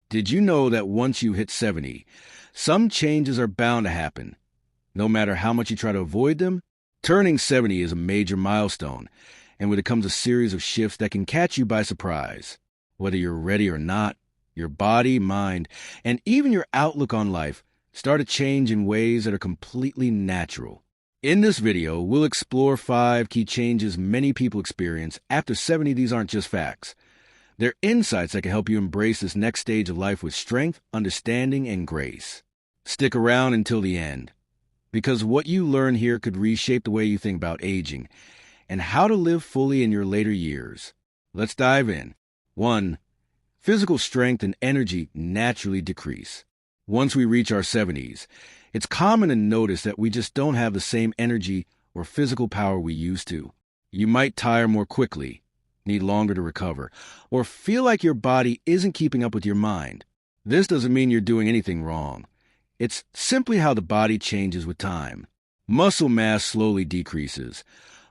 Did you know that once you hit 70, some changes are bound to happen? No matter how much you try to avoid them, turning 70 is a major milestone, and with it comes a series of shifts that can catch you by surprise. Whether you're ready or not, your body, mind, and even your outlook on life start to change in ways that are completely natural. In this video, we'll explore 5 key changes many people experience after 70. These aren't just facts. They're insights that can help you embrace this next stage of life with strength, understanding, and grace. Stick around until the end, because what you learn here could reshape the way you think about aging and how to live fully in your later years. Let's dive in. 1. Physical strength and energy naturally decrease. Once we reach our 70s, it's common to notice that we just don't have the same energy or physical power we used to. You might tire more quickly, need longer to recover, or feel like your body isn't keeping up with your mind. This doesn't mean you're doing anything wrong. It's simply how the body changes with time. Muscle mass slowly decreases.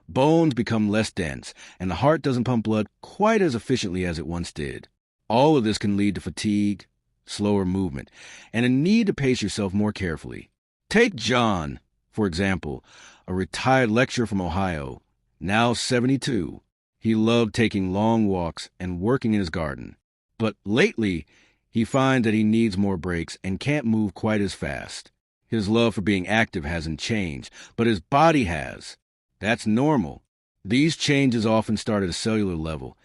Bones become less dense, and the heart doesn't pump blood quite as efficiently as it once did. All of this can lead to fatigue, slower movement, and a need to pace yourself more carefully. Take John, for example, a retired lecturer from Ohio, now 72. He loved taking long walks and working in his garden. But lately, he finds that he needs more breaks and can't move quite as fast. His love for being active hasn't changed, but his body has. That's normal. These changes often start at a cellular level,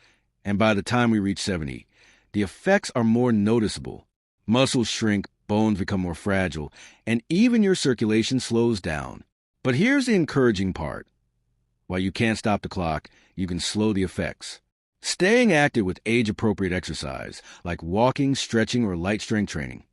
and by the time we reach 70, the effects are more noticeable. Muscles shrink, bones become more fragile, and even your circulation slows down. But here's the encouraging part. While you can't stop the clock, you can slow the effects. Staying active with age-appropriate exercise, like walking, stretching, or light strength training,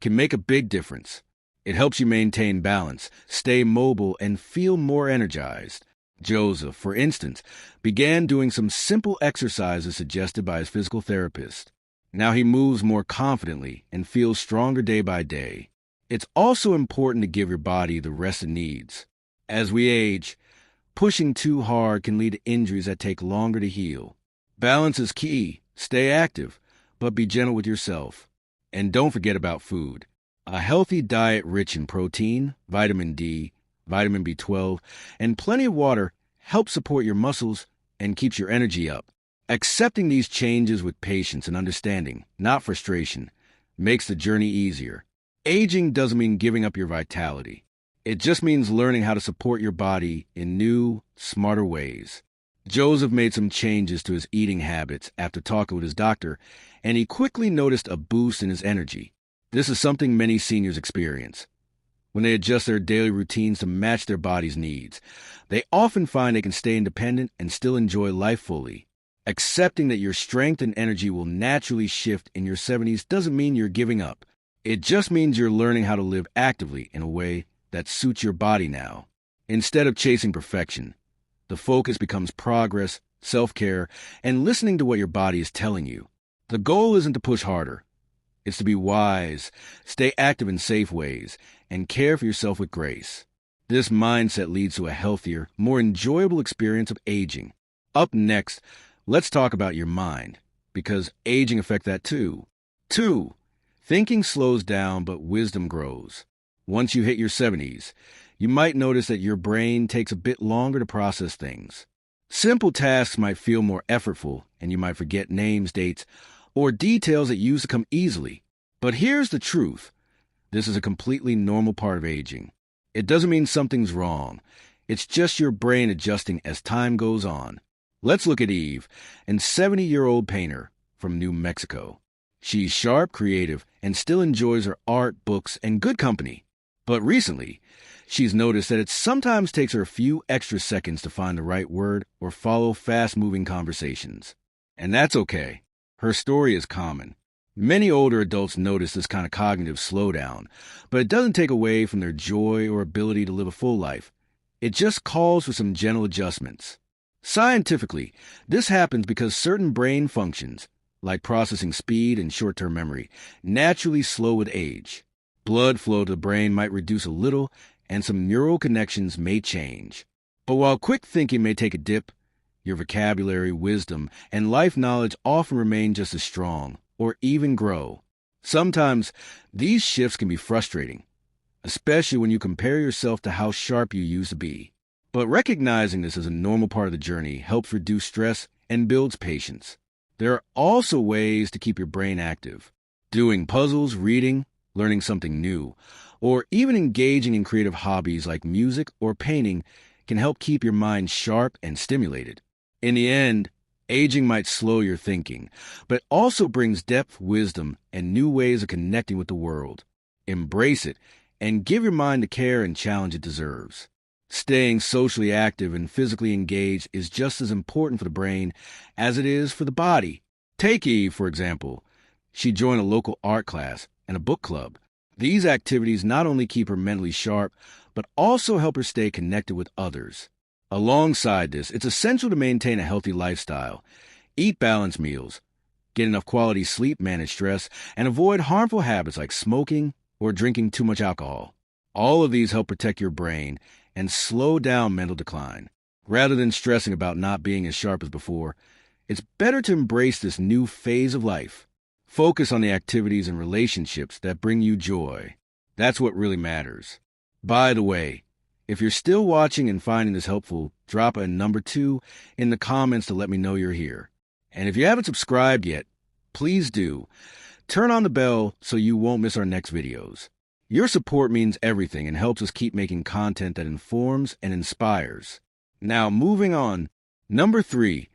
can make a big difference. It helps you maintain balance, stay mobile, and feel more energized. Joseph, for instance, began doing some simple exercises suggested by his physical therapist. Now he moves more confidently and feels stronger day by day. It's also important to give your body the rest it needs. As we age, pushing too hard can lead to injuries that take longer to heal. Balance is key. Stay active, but be gentle with yourself. And don't forget about food. A healthy diet rich in protein, vitamin D, vitamin B12, and plenty of water helps support your muscles and keeps your energy up. Accepting these changes with patience and understanding, not frustration, makes the journey easier. Aging doesn't mean giving up your vitality. It just means learning how to support your body in new, smarter ways. Joseph made some changes to his eating habits after talking with his doctor, and he quickly noticed a boost in his energy. This is something many seniors experience. When they adjust their daily routines to match their body's needs, they often find they can stay independent and still enjoy life fully. Accepting that your strength and energy will naturally shift in your 70s doesn't mean you're giving up. It just means you're learning how to live actively in a way that suits your body now. Instead of chasing perfection, the focus becomes progress, self-care, and listening to what your body is telling you. The goal isn't to push harder. It's to be wise, stay active in safe ways, and care for yourself with grace. This mindset leads to a healthier, more enjoyable experience of aging. Up next, let's talk about your mind, because aging affects that too. 2. Thinking slows down, but wisdom grows. Once you hit your 70s, you might notice that your brain takes a bit longer to process things. Simple tasks might feel more effortful, and you might forget names, dates, or details that used to come easily. But here's the truth. This is a completely normal part of aging. It doesn't mean something's wrong. It's just your brain adjusting as time goes on. Let's look at Eve, a 70-year-old painter from New Mexico. She's sharp, creative, and still enjoys her art, books, and good company. But recently, she's noticed that it sometimes takes her a few extra seconds to find the right word or follow fast-moving conversations. And that's okay. Her story is common. Many older adults notice this kind of cognitive slowdown, but it doesn't take away from their joy or ability to live a full life. It just calls for some gentle adjustments. Scientifically, this happens because certain brain functions, like processing speed and short-term memory, naturally slow with age. Blood flow to the brain might reduce a little, and some neural connections may change. But while quick thinking may take a dip, your vocabulary, wisdom, and life knowledge often remain just as strong, or even grow. Sometimes these shifts can be frustrating, especially when you compare yourself to how sharp you used to be. But recognizing this as a normal part of the journey helps reduce stress and builds patience. There are also ways to keep your brain active. Doing puzzles, reading, learning something new, or even engaging in creative hobbies like music or painting can help keep your mind sharp and stimulated. In the end, aging might slow your thinking, but also brings depth, wisdom, and new ways of connecting with the world. Embrace it and give your mind the care and challenge it deserves. Staying socially active and physically engaged is just as important for the brain as it is for the body. Take Eve, for example. She joined a local art class and a book club. These activities not only keep her mentally sharp, but also help her stay connected with others. Alongside this, it's essential to maintain a healthy lifestyle. Eat balanced meals, get enough quality sleep, manage stress, and avoid harmful habits like smoking or drinking too much alcohol. All of these help protect your brain and slow down mental decline. Rather than stressing about not being as sharp as before, it's better to embrace this new phase of life. Focus on the activities and relationships that bring you joy. That's what really matters. By the way, if you're still watching and finding this helpful, drop a number 2 in the comments to let me know you're here. And if you haven't subscribed yet, please do. Turn on the bell so you won't miss our next videos. Your support means everything and helps us keep making content that informs and inspires. Now, moving on. Number 3,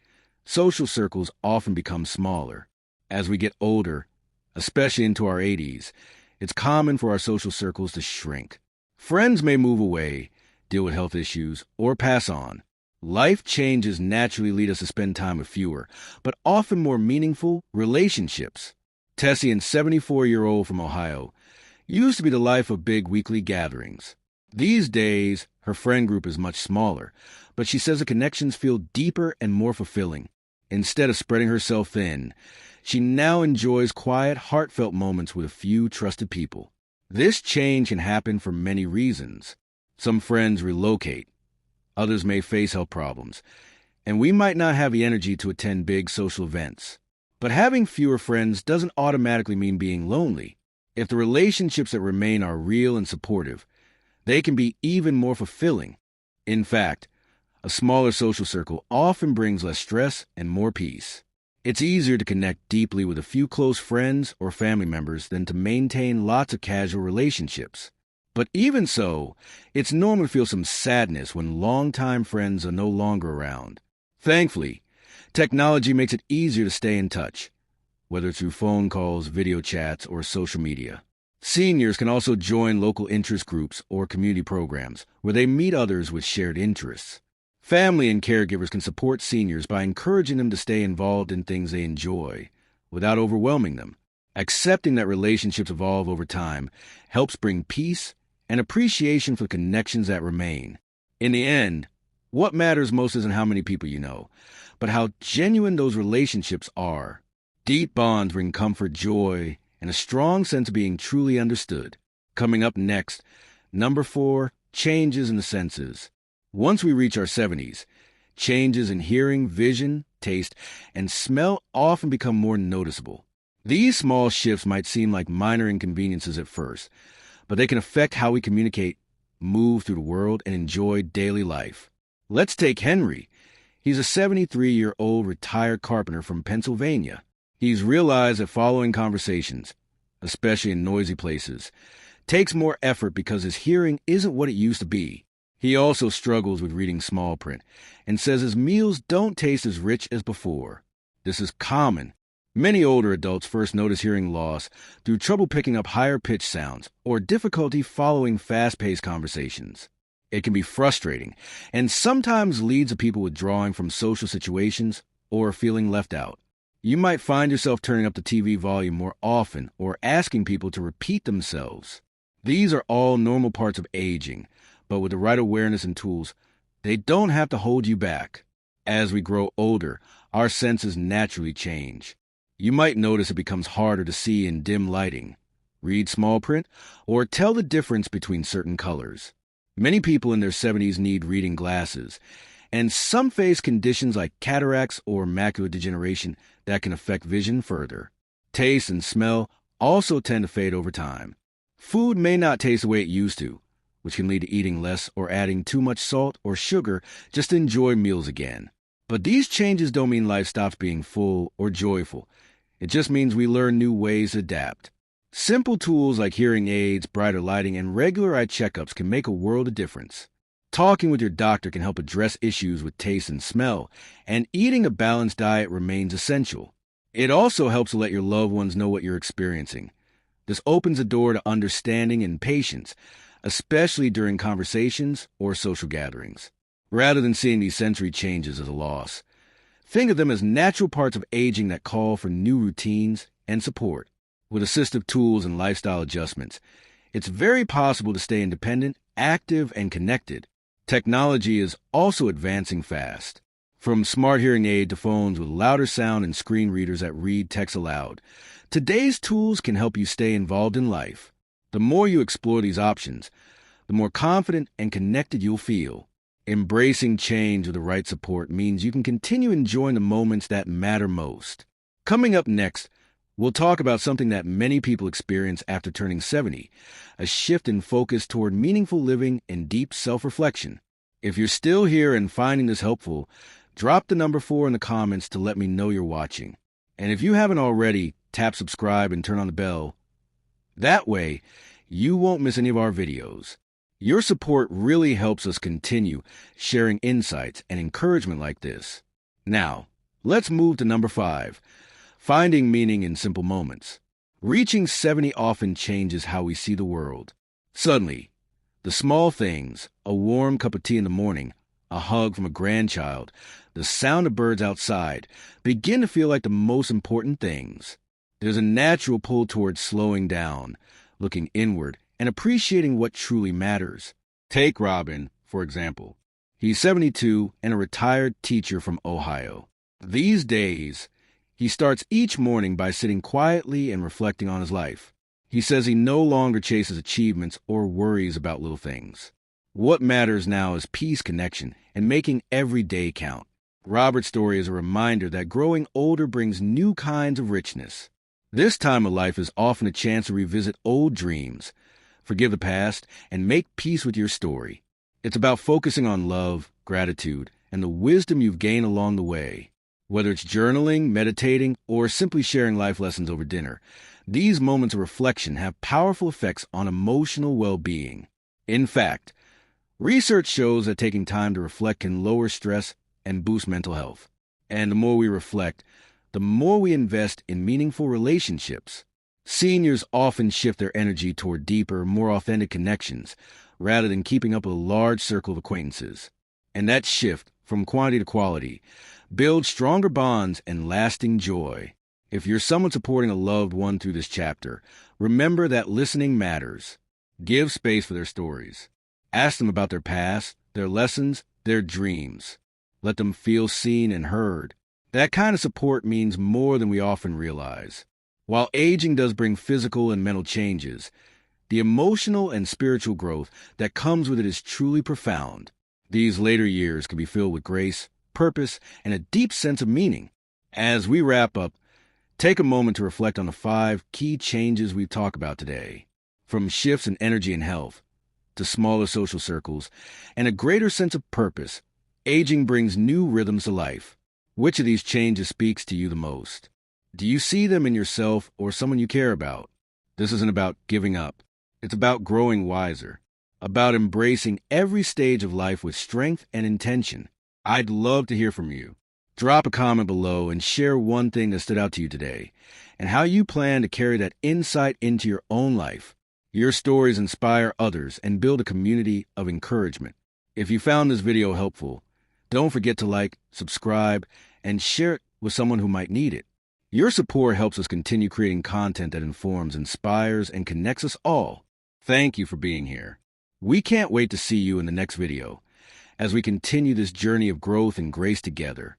social circles often become smaller. As we get older, especially into our 80s, it's common for our social circles to shrink. Friends may move away, deal with health issues, or pass on. Life changes naturally lead us to spend time with fewer, but often more meaningful relationships. Tessy, a 74-year-old from Ohio, used to be the life of big weekly gatherings. These days, her friend group is much smaller, but she says the connections feel deeper and more fulfilling. Instead of spreading herself thin, she now enjoys quiet, heartfelt moments with a few trusted people. This change can happen for many reasons. Some friends relocate. Others may face health problems, and we might not have the energy to attend big social events. But having fewer friends doesn't automatically mean being lonely. If the relationships that remain are real and supportive, they can be even more fulfilling. In fact, a smaller social circle often brings less stress and more peace. It's easier to connect deeply with a few close friends or family members than to maintain lots of casual relationships. But even so, it's normal to feel some sadness when longtime friends are no longer around. Thankfully, technology makes it easier to stay in touch, whether through phone calls, video chats, or social media. Seniors can also join local interest groups or community programs where they meet others with shared interests. Family and caregivers can support seniors by encouraging them to stay involved in things they enjoy without overwhelming them. Accepting that relationships evolve over time helps bring peace and appreciation for the connections that remain. In the end, what matters most isn't how many people you know, but how genuine those relationships are. Deep bonds bring comfort, joy, and a strong sense of being truly understood. Coming up next, number 4, changes in the senses. Once we reach our 70s, changes in hearing, vision, taste, and smell often become more noticeable. These small shifts might seem like minor inconveniences at first, but they can affect how we communicate, move through the world, and enjoy daily life. Let's take Henry. He's a 73-year-old retired carpenter from Pennsylvania. He's realized that following conversations, especially in noisy places, takes more effort because his hearing isn't what it used to be. He also struggles with reading small print and says his meals don't taste as rich as before. This is common. Many older adults first notice hearing loss through trouble picking up higher-pitched sounds or difficulty following fast-paced conversations. It can be frustrating and sometimes leads to people withdrawing from social situations or feeling left out. You might find yourself turning up the TV volume more often or asking people to repeat themselves. These are all normal parts of aging, but with the right awareness and tools, they don't have to hold you back. As we grow older, our senses naturally change. You might notice it becomes harder to see in dim lighting, read small print, or tell the difference between certain colors. Many people in their 70s need reading glasses, and some face conditions like cataracts or macular degeneration that can affect vision further. Taste and smell also tend to fade over time. Food may not taste the way it used to, which can lead to eating less or adding too much salt or sugar just to enjoy meals again. But these changes don't mean life stops being full or joyful. It just means we learn new ways to adapt. Simple tools like hearing aids, brighter lighting, and regular eye checkups can make a world of difference. Talking with your doctor can help address issues with taste and smell, and eating a balanced diet remains essential. It also helps to let your loved ones know what you're experiencing. This opens the door to understanding and patience, especially during conversations or social gatherings. Rather than seeing these sensory changes as a loss, think of them as natural parts of aging that call for new routines and support. With assistive tools and lifestyle adjustments, it's very possible to stay independent, active, and connected. Technology is also advancing fast. From smart hearing aid to phones with louder sound and screen readers that read text aloud, today's tools can help you stay involved in life. The more you explore these options, the more confident and connected you'll feel. Embracing change with the right support means you can continue enjoying the moments that matter most. Coming up next, we'll talk about something that many people experience after turning 70, a shift in focus toward meaningful living and deep self-reflection. If you're still here and finding this helpful, drop the number 4 in the comments to let me know you're watching. And if you haven't already, tap subscribe and turn on the bell. That way, you won't miss any of our videos. Your support really helps us continue sharing insights and encouragement like this. Now, let's move to number 5, finding meaning in simple moments. Reaching 70 often changes how we see the world. Suddenly, the small things, a warm cup of tea in the morning, a hug from a grandchild, the sound of birds outside, begin to feel like the most important things. There's a natural pull towards slowing down, looking inward, and appreciating what truly matters. Take Robin, for example. He's 72 and a retired teacher from Ohio. These days, he starts each morning by sitting quietly and reflecting on his life. He says he no longer chases achievements or worries about little things. What matters now is peace, connection, and making every day count. Robert's story is a reminder that growing older brings new kinds of richness. This time of life is often a chance to revisit old dreams, forgive the past, and make peace with your story. It's about focusing on love, gratitude, and the wisdom you've gained along the way. Whether it's journaling, meditating, or simply sharing life lessons over dinner, these moments of reflection have powerful effects on emotional well-being. In fact, research shows that taking time to reflect can lower stress and boost mental health. And the more we reflect, the more we invest in meaningful relationships. Seniors often shift their energy toward deeper, more authentic connections, rather than keeping up with a large circle of acquaintances. And that shift, from quantity to quality, builds stronger bonds and lasting joy. If you're someone supporting a loved one through this chapter, remember that listening matters. Give space for their stories. Ask them about their past, their lessons, their dreams. Let them feel seen and heard. That kind of support means more than we often realize. While aging does bring physical and mental changes, the emotional and spiritual growth that comes with it is truly profound. These later years can be filled with grace, purpose, and a deep sense of meaning. As we wrap up, take a moment to reflect on the 5 key changes we've talked about today. From shifts in energy and health, to smaller social circles, and a greater sense of purpose, aging brings new rhythms to life. Which of these changes speaks to you the most? Do you see them in yourself or someone you care about? This isn't about giving up. It's about growing wiser, about embracing every stage of life with strength and intention. I'd love to hear from you. Drop a comment below and share one thing that stood out to you today and how you plan to carry that insight into your own life. Your stories inspire others and build a community of encouragement. If you found this video helpful, don't forget to like, subscribe, and share it with someone who might need it. Your support helps us continue creating content that informs, inspires, and connects us all. Thank you for being here. We can't wait to see you in the next video as we continue this journey of growth and grace together.